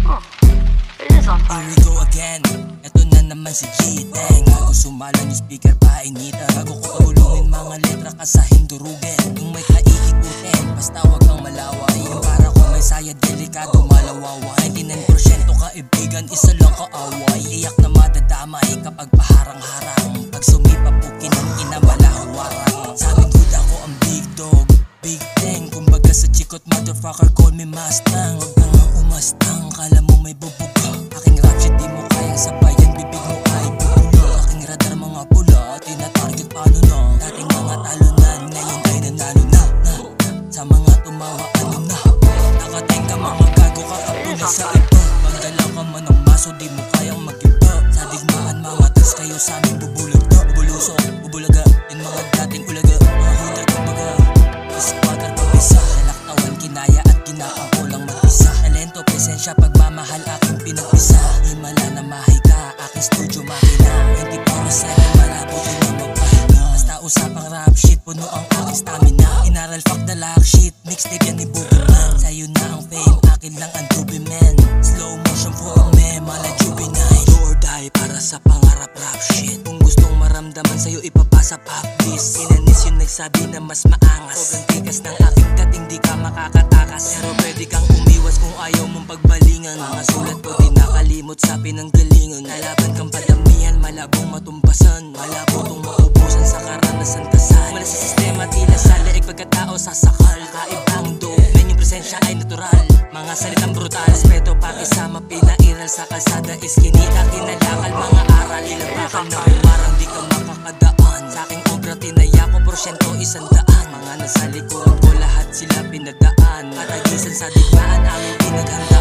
It is on fire. Here we go again. Eto na naman si G-Teng. Ako sumalan yung speaker painitan. Bago ko ulungin mga letra kasahin durugin. Yung may kaikikutin, basta wag kang malaway. Yung para ko may saya, delikado malawaway. 99% kaibigan, isa lang kaaway. Iyak na madadamay kapag paharang-harang. Pag sumipa po kinang-ina malahawarang. Sa aming hood ako ang big dog, Big Teng. Kumbaga sa chikot motherfucker, call me Mustang. Huwag kang umastang, kala mo may bubog ka. Aking rap shit di mo kayang sabayan, bibig mo ay bubulo. Aking radar mga pula, tina-target paano na. Dating mga talunan, ngayon ay nanalo na. Sa mga tumawa ano na. Nakatenga mga gago kakapuna sa iba. Pagdala ka man ng maso, di mo kayang mag-iba. Sa digmaan mga tas kayo sa amin bubulag na. Bulusok, bubulaga, yung mga dating ulaga. Mga hulag ang mga squatter pabisa. Nalaktawan, kinaya at ginapang ko lang mag-isa. Talento, presensya, pagmamahal aking pinag-isa. Himala na mahay ka, aking studio makina. 24/7 malabo din na magpahinga. Basta usapang rap shit, puno ang aking stamina. Inaral fuck the lock shit, mixtape yan ni Boogeyman. Sa'yo na ang fame, akin lang ang dubi men. Slow motion for me, mala juvenile. Do or die para sa pangarap rap shit. Kung gustong maramdaman sa'yo ipapasa paklis. Inanis yung nagsabi na mas maangas. Sobrang tigas ng aking dating di ka makakatakas. Pero pwede kang umiwas kung ayaw mong pagbalingan. Mga sulat ko di nakalimot sa pinanggalingan. Nalaban kang padamihan, malabong matumbasan. Malabo tong maubusan sa karanasan kasal. Wala sa sistema, tila sa leeg pagkatao sasakal. Kaibang doon, men yung presensya ay natural. Mga salitang brutal, respeto pakisama pinairal sa kalsada. Iskinita, kinalakal, mga aral. Ilabakan na umarang di ka makakadaan. Sa aking obra tinaya ko porsyento 100. Mga nasa likuran ko lahat sila pinagdaan. Katagisan sa digmaan aming pinaghanda.